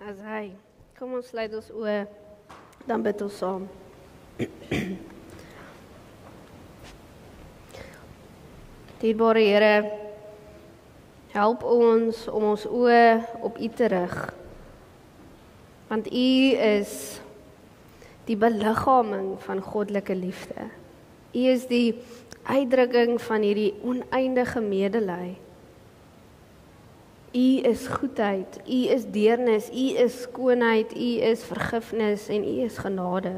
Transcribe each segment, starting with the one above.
as hy. Kom ons sluit ons oë, dan bid ons saam. Dierbare Here, help ons om ons oë op U te rig, want U is die beliggaaming van goddelike liefde. U is die uitdrukking van hierdie oneindige medelee. U is goedheid, U is deernis, U is skoonheid, U is vergifnis en U is genade.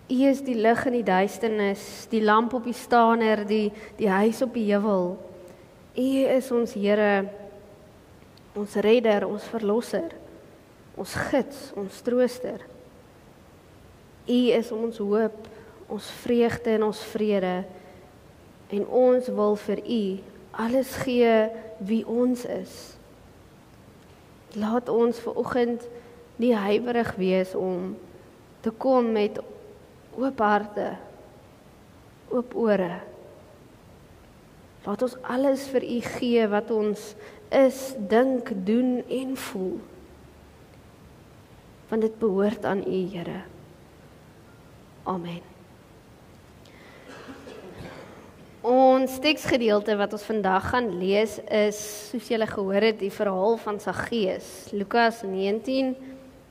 U is die lig in die duisternis, die lamp op die staaner, die huis op die heuwel. U is ons Here, ons redder, ons verlosser, ons gids, ons trooster. U is ons hoop, ons vreugde en ons vrede, en ons wil vir U alles gee wie ons is. Laat ons vanoggend nie huiwerig wees om te kom met oop harte, oop ore. Laat ons alles vir U gee wat ons is, dink, doen en voel. Want dit behoort aan U, Here. Amen. Ons teksgedeelte wat ons vandag gaan lees is, soos julle gehoor het, die verhaal van Saggeus, Lukas 19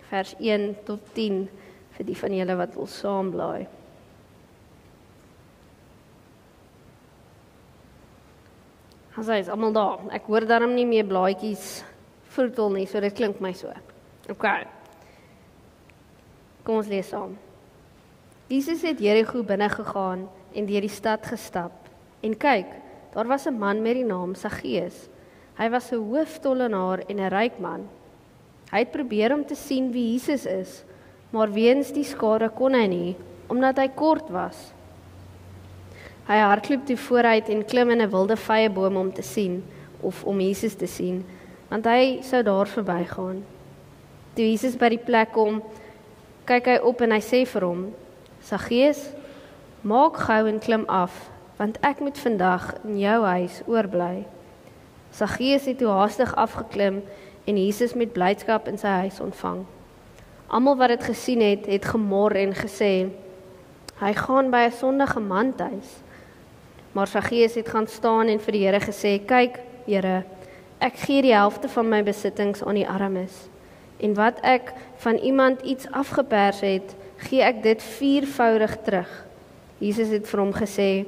vers 1 tot 10 vir die van julle wat wil saamblaai. As hy is almal daar. Ek hoor daarom nie meer blaadjies vroetel nie, so dit klink my so. OK. Kom ons lees saam. Jesus het Jerigo binne gegaan en deur die stad gestap. En kyk, daar was 'n man met die naam Saggeus. Hy was 'n hooftollenaar en 'n ryk man. Hy het probeer om te sien wie Jesus is, maar weens die skare kon hy nie, omdat hy kort was. Hy hardloop toe vooruit en klim in 'n wilde vyeboom om te sien, of om Jesus te sien, want hy sou daar verbygaan. Toe Jesus by die plek kom, kyk hy op en hy sê vir hom, Saggeus, maak gou en klim af, want ek moet vandag in jou huis oorbly. Saggeus het toe haastig afgeklim en Jesus met blydskap in sy huis ontvang. Almal wat dit gesien het, het gemor en gesê, hy gaan by 'n sondige man tuis. Maar Saggeus het gaan staan en vir die Here gesê, kyk, Here, ek gee die helfte van my besittings aan die armes. En wat ek van iemand iets afgepers het, gee ek dit 4voudig terug. Jesus het vir hom gesê,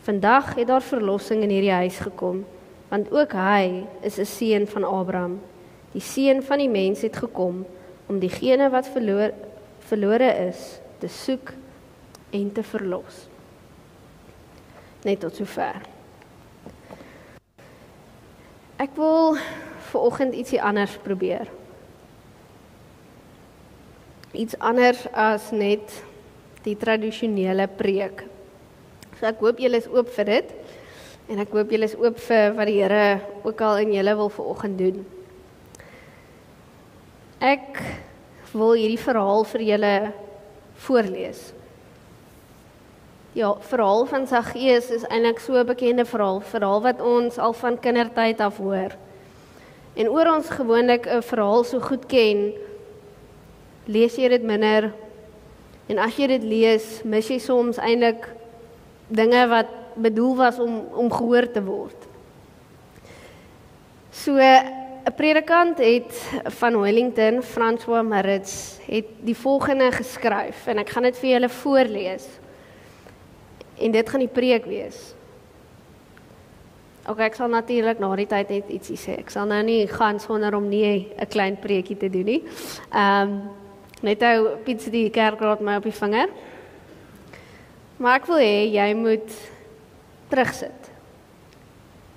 vandag het daar verlossing in hierdie huis gekom, want ook hy is 'n seun van Abraham. Die seun van die mens het gekom, om diegene wat verlore is, te soek en te verlos. Net tot sover. Ek wil vanoggend ietsie anders probeer. Iets anders as net die tradisionele preek. So ek hoop julle is oop vir dit, en ek hoop julle is oop vir wat die Here ook al in julle wil vanoggend doen. Ek wil hierdie verhaal vir julle voorlees. Ja, verhaal van Saggeus is eintlik so 'n bekende verhaal wat ons al van kindertyd af hoor. En oor ons gewoonlik 'n verhaal so goed ken, lees jy dit minder, en as jy dit lees, mis jy soms eintlik dinge wat bedoel was om gehoor te word. So, 'n predikant van Wellington, François Maritz, het die volgende geskryf, en ek gaan dit vir julle voorlees. En dit gaan die preek wees. Ok, ek sal natuurlik na die tyd net ietsie sê. Ek sal nou nie gaan sonder om nie 'n klein preekie te doen nie. Net hou Piet die kerkraad my op die vinger. Maar ek wil hê jy moet terugsit.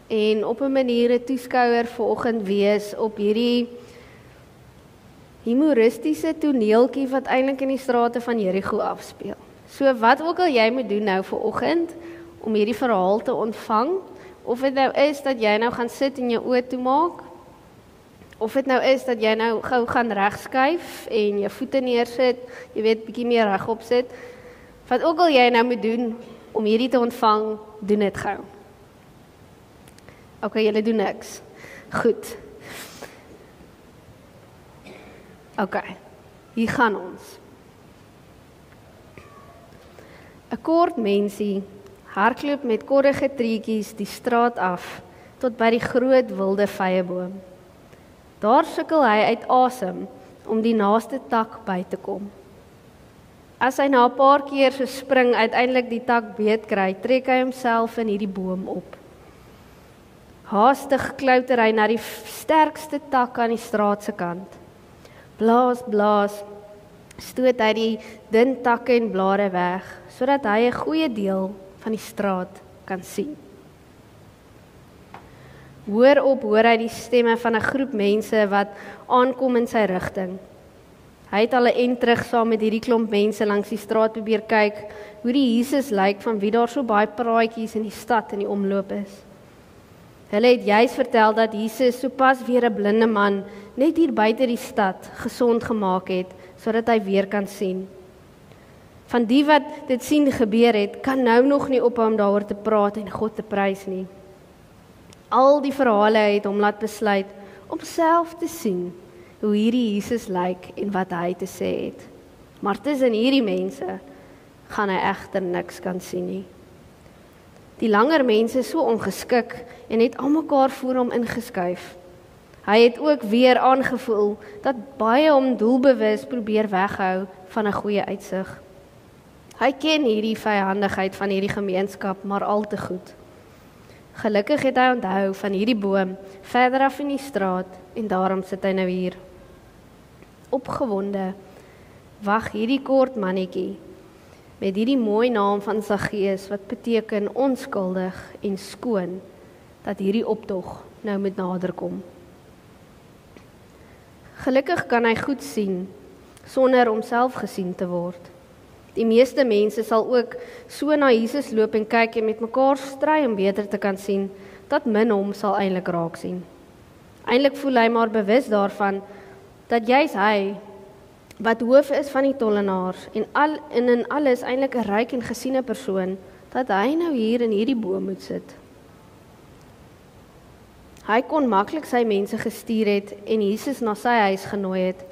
En op 'n manier 'n toeskouer vanoggend wees op hierdie humoristiese toneeltjie wat eintlik in die strate van Jerigo afspeel. So wat ook al jy moet doen nou vanoggend om hierdie verhaal te ontvang, of dit nou is dat jy nou gaan sit en jou oë toemaak, of dit nou is dat jy nou gou gaan regskuif en jou voete neersit, jy weet, bietjie meer regop sit, wat ook al jy nou moet doen om hierdie te ontvang, doen dit gou. Ok, julle doen niks. Goed. OK, hier gaan ons. 'n Kort mensie hardloop met korrige treetjies die straat af tot by die groot wilde vyeboom. Daar sukkel hy uit asem om die naaste tak by te kom. As hy na 'n paar keer so spring uiteindelik die tak beet kry, trek hy homself in hierdie boom op. Haastig klouter hy na die sterkste tak aan die straat se kant. Blaas, blaas, stoot hy die dun takke en blare weg, sodat hy 'n goeie deel van die straat kan sien. Hoor hy die stemme van 'n groep mense wat aankom in sy rigting. Hy het al 'n end terug saam met hierdie klomp mense langs die straat probeer kyk hoe die Jesus lyk van wie daar so baie praatjies in die stad in die omloop is. Hulle het juis vertel dat Jesus sopas weer 'n blinde man net hier buite die stad gesond gemaak het, sodat hy weer kan sien. Van die wat dit sien gebeur het, kan nou nog nie ophou om daaroor te praat en God te prys nie. Al die verhale het hom laat besluit om self te sien hoe hierdie Jesus lyk en wat hy te sê het. Maar tussen hierdie mense gaan hy egter niks kan sien nie. Die langer mense is so ongeskik en het almekaar voor hom ingeskuif. Hy het ook weer aangevoel dat baie hom doelbewus probeer weghou van 'n goeie uitsig. Hy ken hierdie vyandigheid van hierdie gemeenskap maar al te goed. Gelukkig het hy onthou van hierdie boom verder af in die straat en daarom sit hy nou hier. Opgewonde wag hierdie kort mannetjie met hierdie mooi naam van Saggeus wat beteken onskuldig en skoon, dat hierdie optog nou moet naderkom. Gelukkig kan hy goed sien sonder om self gesien te word. Die meeste mense sal ook so na Jesus loop en kyk en met mekaar stry om beter te kan sien, dat min hom sal eintlik raak sien. Eintlik voel hy maar bewus daarvan dat juis hy wat hoof is van die tollenaars en in alles eintlik 'n ryk en gesiene persoon, dat hy nou hier in hierdie boom moet sit. Hy kon maklik sy mense gestuur het en Jesus na sy huis genooi het,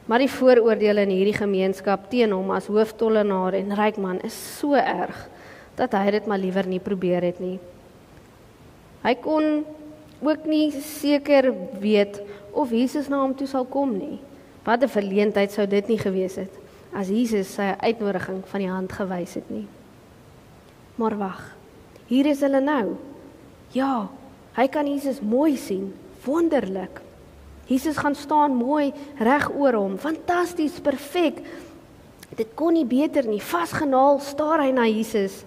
maar die vooroordele in hierdie gemeenskap teen hom as hooftollenaar en ryk man is so erg, dat hy dit maar liewer nie probeer het nie. Hy kon ook nie seker weet of Jesus na hom toe sal kom nie. Wat 'n verleentheid sou dit nie gewees het, as Jesus sy uitnodiging van die hand gewys het nie. Maar wag, hier is hulle nou. Ja, hy kan Jesus mooi sien, wonderlik. Jesus gaan staan mooi reg oor hom, fantasties, perfek. Dit kon nie beter nie, vasgenaal staar hy na Jesus.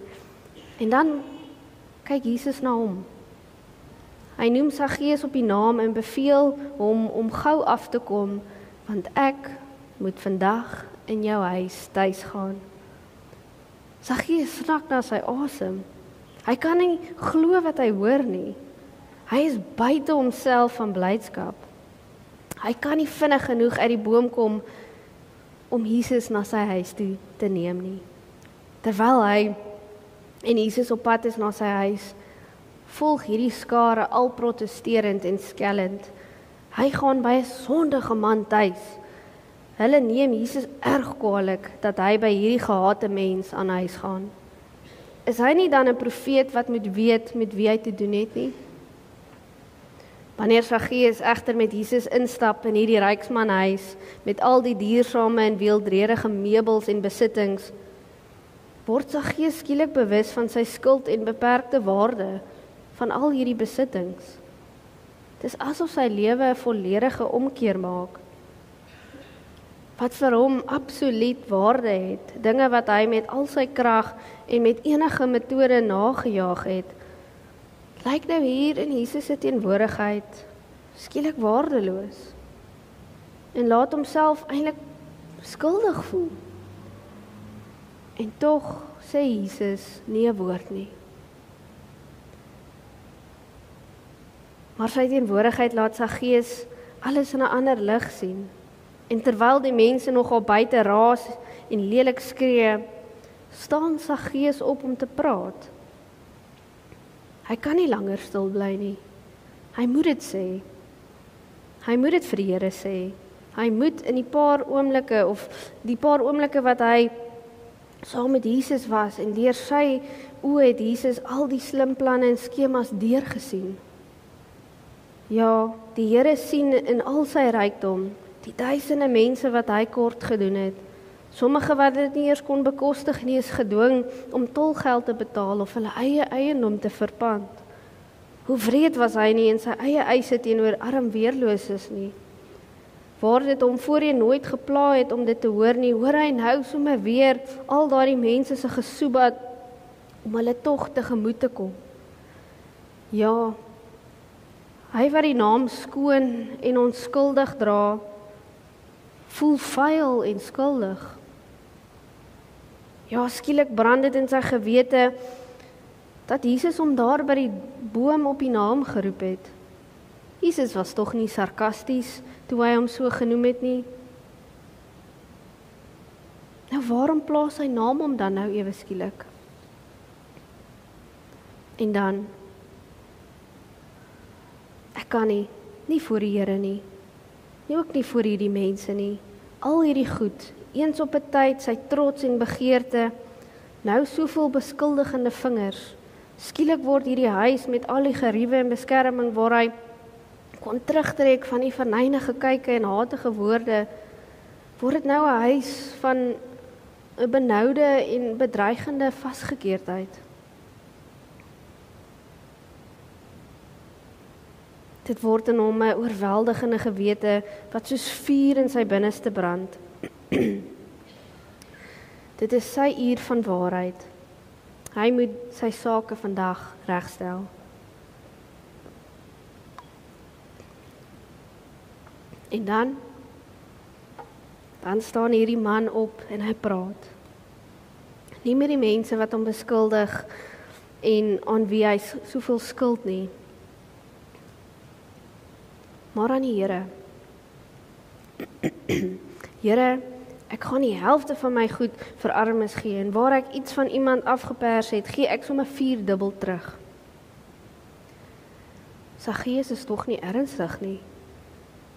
En dan kyk Jesus na hom. Hy noem Saggeus op die naam en beveel hom om gou af te kom, want ek moet vandag in jou huis tuis gaan. Saggeus snak na sy asem. Hy kan nie glo wat hy hoor nie. Hy is buite homself van blydskap. Hy kan nie vinnig genoeg uit die boom kom om Jesus na sy huis toe te neem nie. Terwyl hy en Jesus op pad is na sy huis, volg hierdie skare al protesterend en skellend. Hy gaan by 'n sondige man tuis. Hulle neem Jesus erg kwaadlik dat hy by hierdie gehate mens aan huis gaan. Is hy nie dan 'n profeet wat moet weet met wie hy te doen het nie? Wanneer Saggeus egter met Jesus instap in hierdie ryksman huis met al die diersame en weeldredige meubels en besittings, word Saggeus skielik bewus van sy skuld en beperkte waarde van al hierdie besittings. Dis asof sy lewe 'n volledige omkeer maak. Wat vir hom absoluut waarde het, dinge wat hy met al sy krag en met enige metode nagejaag het, lyk nou hier in Jesus se teenwoordigheid skielik waardeloos en laat homself eintlik skuldig voel. En tog sê Jesus nie 'n woord nie. Maar sy teenwoordigheid laat Saggeus alles in 'n ander lig sien. En terwyl die mense nogal buite raas en lelik skree, staan Saggeus op om te praat. Hy kan nie langer stil bly nie. Hy moet dit sê. Hy moet dit vir die Here sê. Hy moet in die paar oomblikke wat hy saam met Jesus was en deur sy oë het Jesus al die slim planne en skemas deurgesien. Ja, die Here sien in al sy rykdom die duisende mense wat hy kort gedoen het. Sommige wat dit nie eers kon bekostig nie, is gedwing om tolgeld te betaal of hulle eie eiendom te verpand. Hoe wreed was hy nie en sy eie eise teenoor arm weerloses nie. Waar dit hom voorheen nooit gepla het om dit te hoor nie, hoor hy nou sommer weer al daardie mense se gesoebat om hulle tog tegemoet te kom. Ja, hy wat die naam skoon en onskuldig dra, voel vuil en skuldig. Ja, skielik brand dit in sy gewete dat Jesus hom daar by die boom op die naam geroep het. Jesus was tog nie sarkasties toe hy hom so genoem het nie. Nou waarom plaas sy naam hom dan nou ewe skielik? En dan, ek kan nie voor die Here nie ook nie voor hierdie mense nie. Al hierdie goed, eens op 'n tyd sy trots en begeerte, nou soveel beskuldigende vingers. Skielik word hierdie huis met al die geriewe en beskerming waar hy kon terugtrek van die verneinige kyke en hatige woorde, word dit nou 'n huis van 'n benoude en bedreigende vasgekeerdheid. Dit word in hom 'n oorweldigende gewete wat soos vuur in sy binneste brand. Dit is sy uur van waarheid. Hy moet sy sake vandag regstel. En dan staan hierdie man op en hy praat. Nie meer die mense wat hom beskuldig en aan wie hy soveel skuld nie, maar aan die Here. Here, ek gaan die helfte van my goed vir armes gee en waar ek iets van iemand afgepers het, gee ek sommer 4-dubbel terug. Saggeus is tog nie ernstig nie.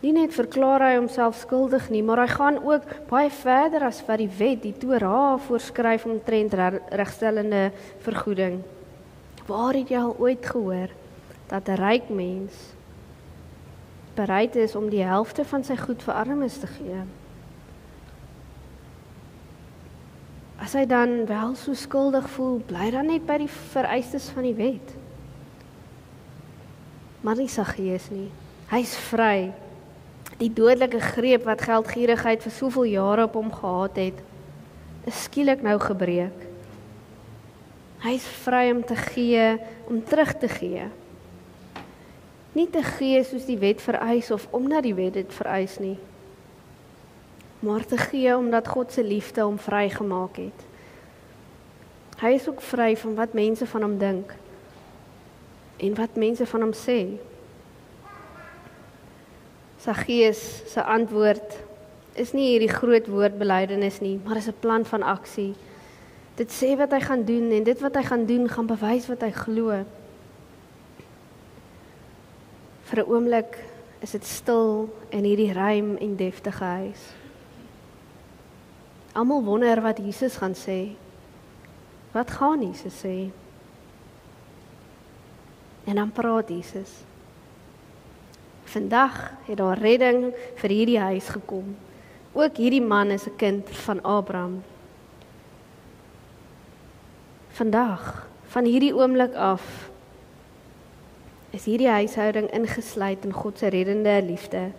Nie net verklaar hy homself skuldig nie, maar hy gaan ook baie verder as wat die wet, die Torah, voorskryf omtrent regstellende vergoeding. Waar het jy al ooit gehoor dat 'n ryk mens bereid is om die helfte van sy goed vir armes te gee? As hy dan wel so skuldig voel, bly dan net by die vereistes van die wet. Maar nie Saggeus nie. Hy's vry. Die dodelike greep wat geldgierigheid vir soveel jare op hom gehad het, is skielik nou gebreek. Hy's vry om te gee, om terug te gee. Nie te gee soos die wet vereis of omdat die wet dit vereis nie, maar te gee omdat God se liefde hom vrygemaak het. Hy is ook vry van wat mense van hom dink en wat mense van hom sê. Saggeus se antwoord is nie hierdie groot woordbelydenis nie, maar is 'n plan van aksie. Dit sê wat hy gaan doen en dit wat hy gaan doen gaan bewys wat hy glo. Vir 'n oomblik is dit stil in hierdie ruim en deftige huis. Almal wonder wat Jesus gaan sê. Wat gaan Jesus sê? En dan praat Jesus. Vandag het daar redding vir hierdie huis gekom. Ook hierdie man is 'n kind van Abraham. Vandag, van hierdie oomblik af, is hierdie huishouding ingesluit in God se reddende liefde.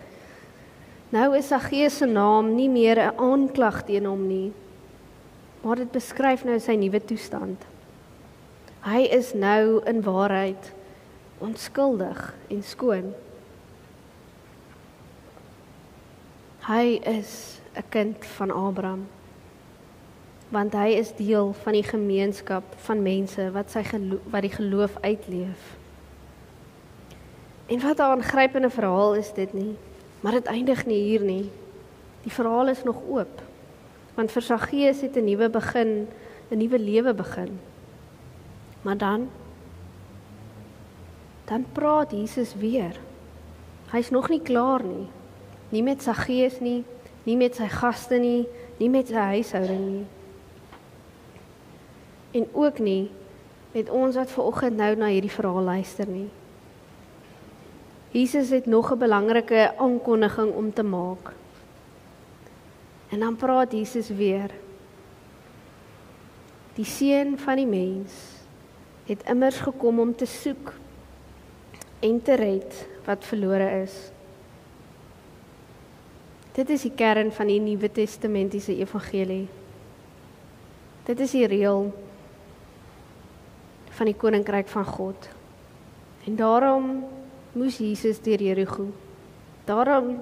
Nou is Saggeus se naam nie meer 'n aanklag teen hom nie, maar dit beskryf nou sy nuwe toestand. Hy is nou in waarheid onskuldig en skoon. Hy is 'n kind van Abraham, want hy is deel van die gemeenskap van mense wat die geloof uitleef. En wat 'n aangrypende verhaal is dit nie, maar dit eindig nie hier nie. Die verhaal is nog oop, want vir Saggeus het 'n nuwe begin, 'n nuwe lewe begin. Maar dan praat Jesus weer. Hy's nog nie klaar nie. nie met Saggeus nie, nie met sy gaste nie, nie met sy huishouding nie. En ook nie met ons wat vanoggend nou na hierdie verhaal luister nie. Jesus het nog 'n belangrike aankondiging om te maak. En dan praat Jesus weer. Die Seun van die mens het immers gekom om te soek en te red wat verlore is. Dit is die kern van die Nuwe Testamentiese evangelie. Dit is die reël van die koninkryk van God. En daarom moes Jesus deur Jerigo. Daarom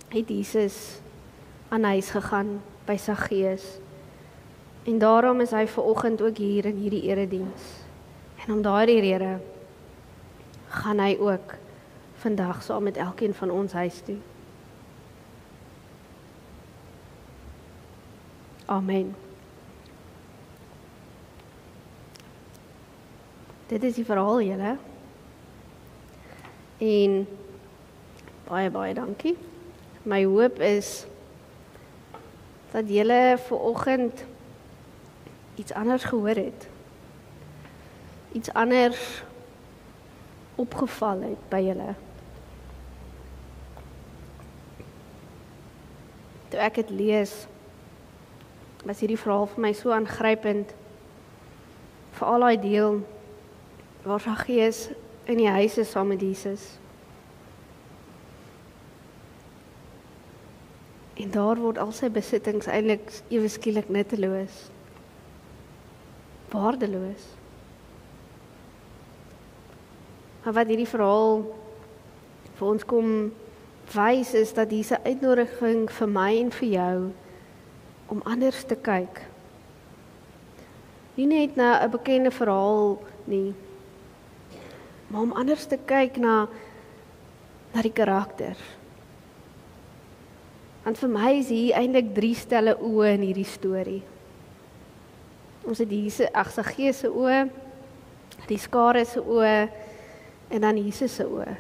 het Jesus aan huis gegaan by Saggeus. En daarom is hy vanoggend ook hier in hierdie erediens. En om daardie rede gaan hy ook vandag saam met elkeen van ons huis toe. Amen. Dit is die verhaal, julle. En baie dankie. My hoop is dat julle vanoggend iets anders gehoor het. Iets anders opgeval het by julle. Toe ek het lees, was hierdie verhaal vir my so aangrypend. Veral daai deel waar Saggeus in die huis is saam met Jesus. En daar word al sy besittings eintlik ewe skielik nutteloos. Waardeloos. Maar wat hierdie verhaal vir ons kom wys is dat hierdie uitnodiging vir my en vir jou om anders te kyk. Nie net na 'n bekende verhaal nie, maar om anders te kyk na die karakter. Want vir my is hier eintlik 3 stelle oë in hierdie storie. Ons het Saggeus se oë, die skare se oë en dan Jesus se oë.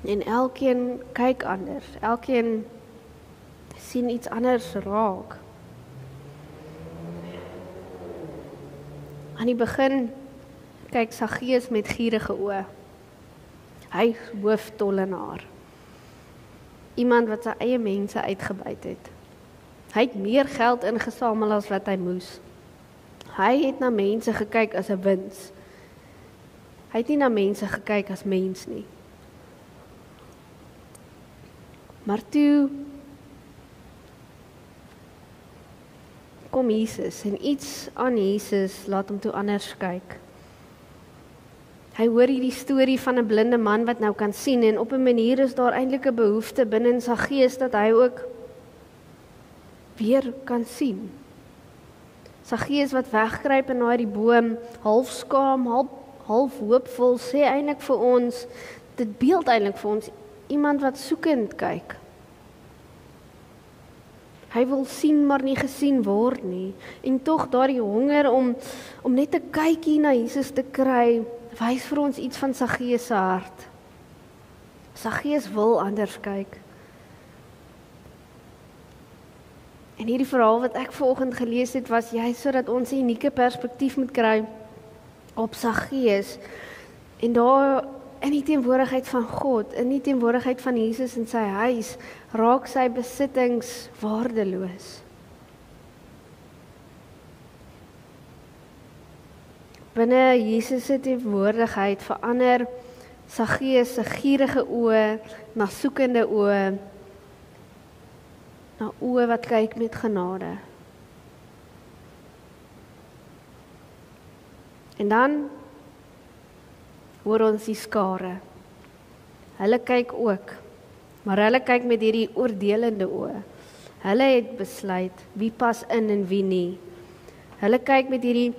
En elkeen kyk anders, elkeen sien iets anders raak. Aan die begin kyk Saggeus met gierige oë. Hy is hooftollenaar. Iemand wat sy eie mense uitgebuit het. Hy het meer geld ingesamel as wat hy moes. Hy het na mense gekyk as 'n wins. Hy het nie na mense gekyk as mens nie. Maar toe kom Jesus en iets aan Jesus laat hom toe anders kyk. Hy hoor hierdie storie van 'n blinde man wat nou kan sien en op 'n manier is daar eintlik 'n behoefte binne in sy gees dat hy ook weer kan sien. Saggeus wat wegkruip in daai boom, half skaam, half hoopvol, sê eintlik vir ons, dit beeld eintlik vir ons iemand wat soekend kyk. Hy wil sien maar nie gesien word nie. En tog daardie honger om net 'n kykie na Jesus te kry, wys vir ons iets van Saggeus se hart. Saggeus wil anders kyk. En hierdie verhaal wat ek vanoggend gelees het, was juist sodat ons 'n unieke perspektief moet kry op Saggeus. En daar in die teenwoordigheid van God, in die teenwoordigheid van Jesus in sy huis, raak sy besittings waardeloos. Binne Jesus se teenwoordigheid verander Saggeus se gierige oë na soekende oë, na oë wat kyk met genade. En dan hoor ons die skare. Hulle kyk ook, maar hulle kyk met hierdie oordelende oë. Hulle het besluit wie pas in en wie nie. Hulle kyk met hierdie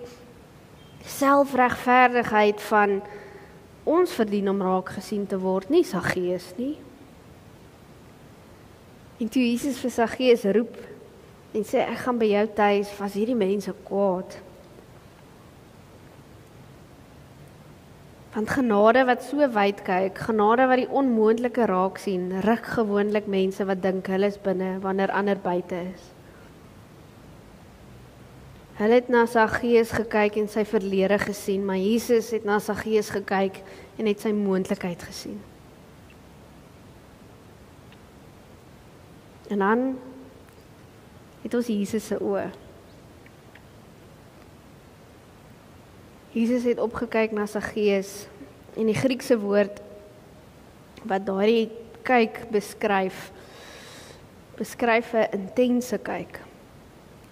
selfregverdigheid van ons verdien om raak gesien te word, nie Saggeus nie. En toe Jesus vir Saggeus roep en sê ek gaan by jou tuis, was hierdie mense kwaad. Want genade wat so wyd kyk, genade wat die onmoontlike raak sien, ruk gewoonlik mense wat dink hulle is binne wanneer ander buite is. Hulle het na Saggeus gekyk en sy verlede gesien, maar Jesus het na Saggeus gekyk en het sy moontlikheid gesien. En dan het ons Jesus se oë. Jesus het opgekyk na Saggeus en die Griekse woord wat daardie kyk beskryf 'n intense kyk.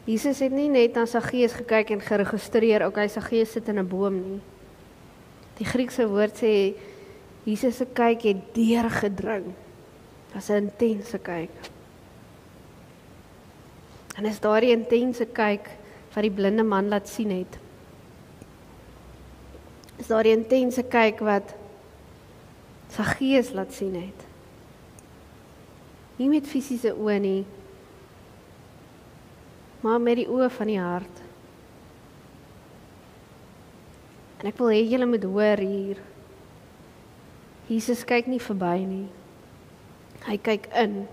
Jesus het nie net na Saggeus gekyk en geregistreer, okay, Saggeus sit in 'n boom nie. Die Griekse woord sê Jesus se kyk het deurgedring. Dit was 'n intense kyk. En is daardie intense kyk wat die blinde man laat sien het. Is daardie intense kyk wat Saggeus laat sien het. Nie met fisiese oë nie, maar met die oë van die hart. En ek wil hê julle moet hoor hier. Jesus kyk nie verby nie. Hy kyk in.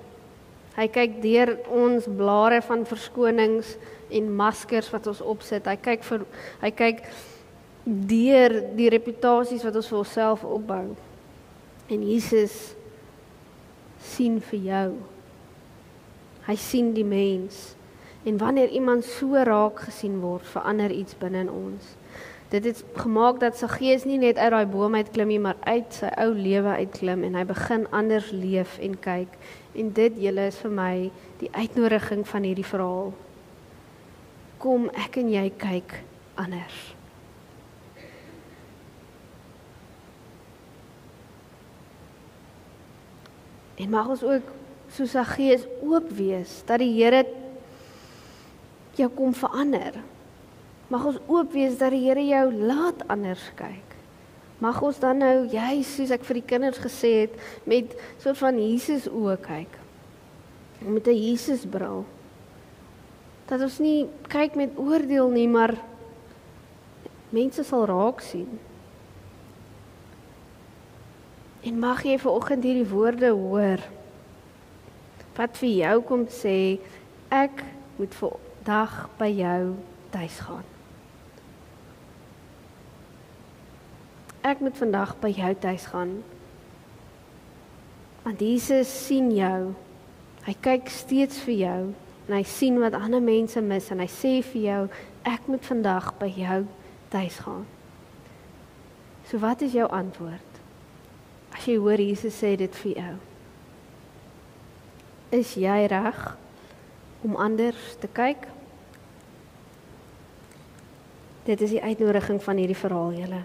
Hy kyk deur ons blare van verskonings en maskers wat ons opsit. Hy kyk deur die reputasies wat ons vir onsself opbou. En Jesus sien vir jou. Hy sien die mens. En wanneer iemand so raak gesien word, verander iets binne in ons. Dit het gemaak dat Saggeus nie net uit daai boom uitklim nie, maar uit sy ou lewe uitklim en hy begin anders leef en kyk. En dit julle is vir my die uitnodiging van hierdie verhaal. Kom ek en jy kyk anders. En mag ons ook soos Saggeus oop wees dat die Here jou kom verander. Mag ons oop wees dat die Here jou laat anders kyk. Mag ons dan nou, soos ek vir die kinders gesê het, met soort van Jesus oë kyk. Met 'n Jesus bril. Dat ons nie kyk met oordeel nie, maar mense sal raak sien. En mag jy vanoggend hierdie woorde hoor, wat vir jou kom sê, ek moet vandag by jou tuis gaan. Ek moet vandag by jou tuis gaan. Want Jesus sien jou. Hy kyk steeds vir jou en hy sien wat ander mense mis en hy sê vir jou, ek moet vandag by jou tuis gaan. So wat is jou antwoord? As jy hoor Jesus sê dit vir jou. Is jy reg om anders te kyk? Dit is die uitnodiging van hierdie verhaal, julle.